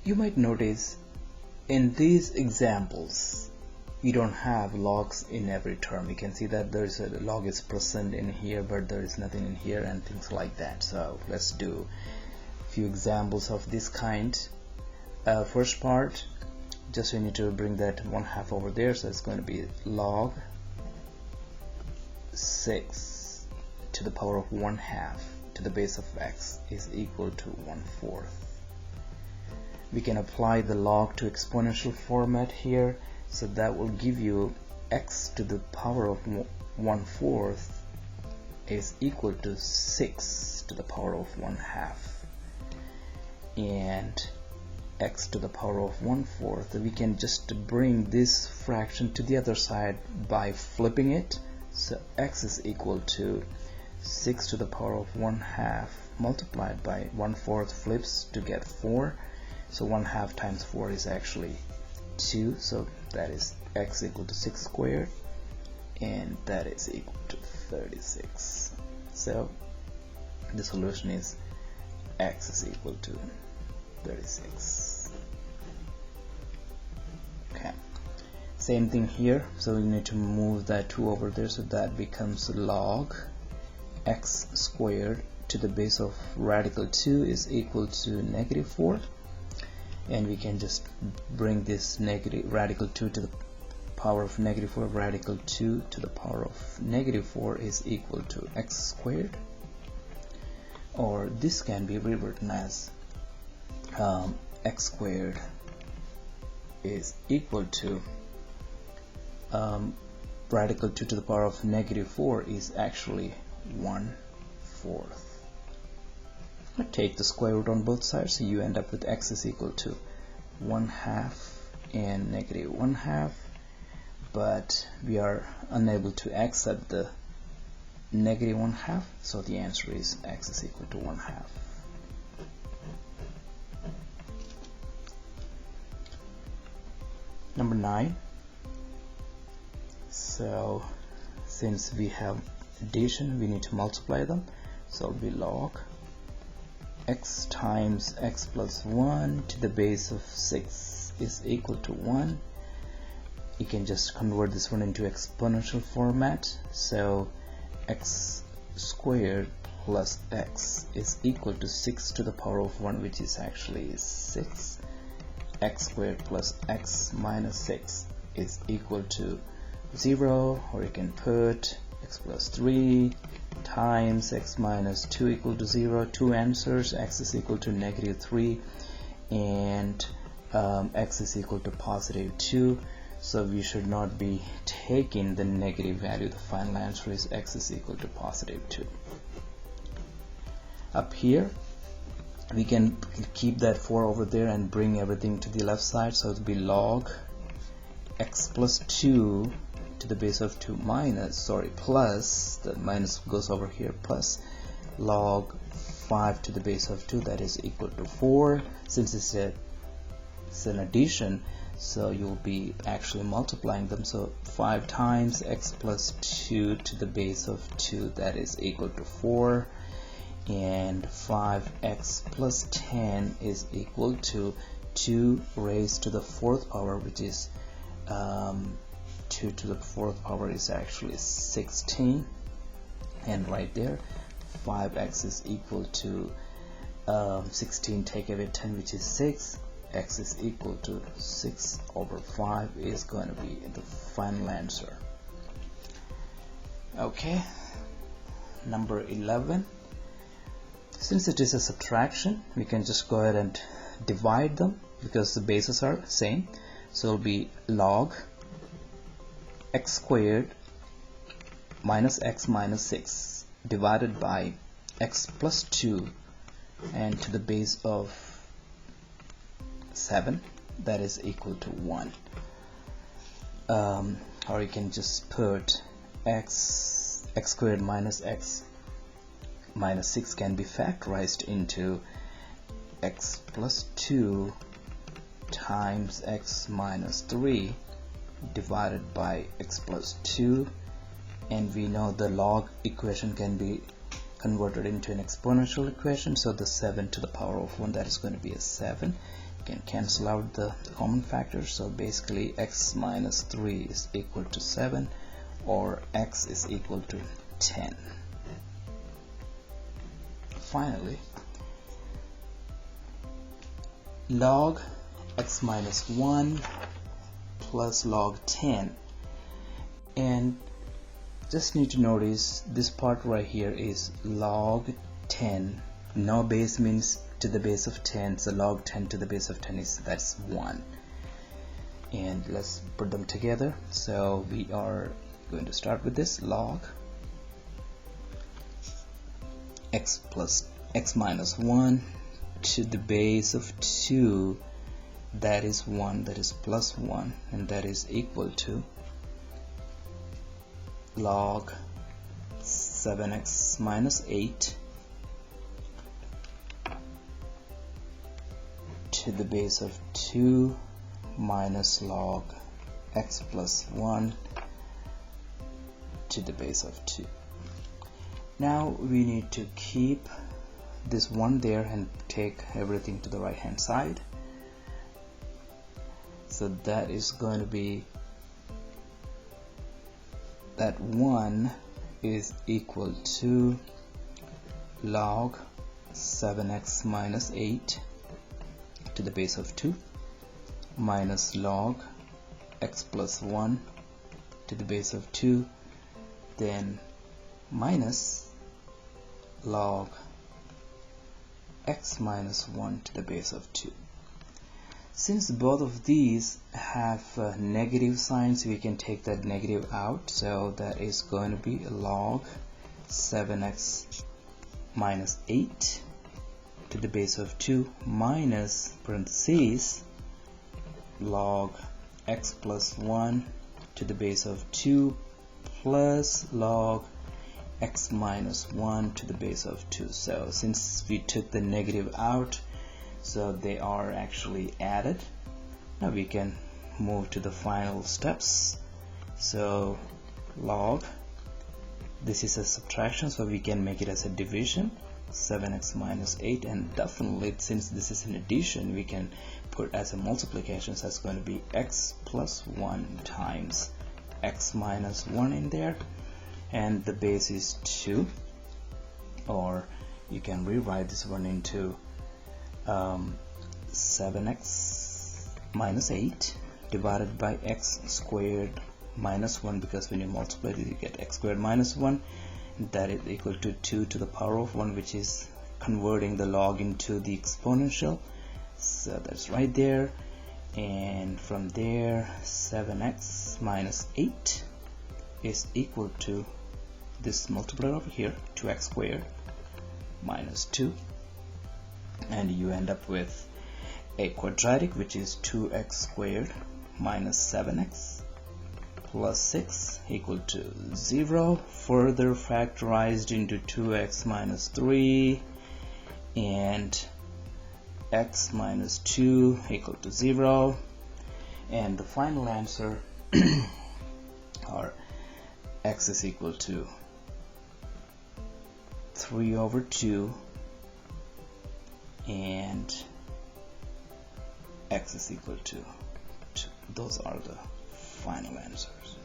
You might notice in these examples we don't have logs in every term. You can see that there's a log is present in here, but there is nothing in here and things like that. So let's do a few examples of this kind. First part, just we need to bring that 1/2 over there, so it's going to be log 6 to the power of 1/2 to the base of x is equal to 1/4. We can apply the log to exponential format here, so that will give you x to the power of 1/4 is equal to 6 to the power of 1/2, and x to the power of 1/4, we can just bring this fraction to the other side by flipping it. So x is equal to 6 to the power of 1/2 multiplied by 1/4 flips to get 4. So 1/2 times 4 is actually 2, so that is x equal to 6 squared, and that is equal to 36. So the solution is x is equal to 36. Okay, same thing here, so we need to move that 2 over there, so that becomes log x squared to the base of radical 2 is equal to -4, and we can just bring this radical 2 to the power of -4. Radical 2 to the power of -4 is equal to x squared, or this can be rewritten as x squared is equal to radical 2 to the power of -4 is actually 1/4. Take the square root on both sides, so you end up with x is equal to 1/2 and -1/2, but we are unable to accept the -1/2, so the answer is x is equal to 1/2. Number 9. So since we have addition, we need to multiply them, so it'll be log x times x plus 1 to the base of 6 is equal to 1. You can just convert this one into exponential format, so x squared plus x is equal to 6 to the power of 1, which is actually 6. X squared plus x minus 6 is equal to 0, or you can put x plus 3 times x minus 2 equal to 0. Two answers, x is equal to -3 and x is equal to +2, so we should not be taking the negative value. The final answer is x is equal to +2. Up here we can keep that 4 over there and bring everything to the left side, so it'll be log x plus 2 to the base of 2 plus, the minus goes over here, plus log 5 to the base of 2, that is equal to 4. Since it's an addition, so you'll be actually multiplying them, so 5 times x plus 2 to the base of 2, that is equal to 4, and 5x plus 10 is equal to 2 raised to the 4th power, which is 2 to the 4th power is actually 16, and right there 5x is equal to 16 take away 10, which is 6. X is equal to 6 over 5 is going to be the final answer. Okay, number 11. Since it is a subtraction, we can just go ahead and divide them because the bases are same, so it'll be log x squared minus x minus 6 divided by x plus 2 and to the base of 7, that is equal to 1. Or you can just put x squared minus x minus 6 can be factorized into x plus 2 times x minus 3 divided by x plus 2, and we know the log equation can be converted into an exponential equation, so the 7 to the power of 1, that is going to be a 7, can cancel out the common factors. So basically x minus 3 is equal to 7, or x is equal to 10. Finally, log x minus 1 plus log 10, and just need to notice this part right here is log 10. No base means to the base of 10, so log 10 to the base of 10 is, that's 1. And let's put them together. So we are going to start with this log x minus 1 to the base of 2, that is 1, that is plus 1, and that is equal to log 7x minus 8 to the base of 2 minus log x plus 1 to the base of 2. Now we need to keep this 1 there and take everything to the right hand side. So that is going to be, that 1 is equal to log 7x minus 8 to the base of 2 minus log x plus 1 to the base of 2, then minus log x minus 1 to the base of 2. Since both of these have negative signs, we can take that negative out. So that is going to be log 7x minus 8 to the base of 2 minus parentheses log x plus 1 to the base of 2 plus log x minus 1 to the base of 2. So since we took the negative out, so they are actually added. Now we can move to the final steps. So log, this is a subtraction, so we can make it as a division, 7x minus 8, and definitely since this is an addition, we can put as a multiplication, so it's going to be x plus 1 times x minus 1 in there, and the base is 2, or you can rewrite this one into 7x minus 8 divided by x squared minus 1, because when you multiply it, you get x squared minus 1, that is equal to 2 to the power of 1, which is converting the log into the exponential. So that's right there, and from there 7x minus 8 is equal to this multiplier over here, 2x squared minus 2, and you end up with a quadratic, which is 2x squared minus 7x plus 6 equal to 0, further factorized into 2x minus 3 and x minus 2 equal to 0, and the final answer or x is equal to 3 over 2 and x is equal to 2. Those are the final answers.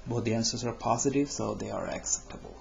Both the answers are positive, so they are acceptable.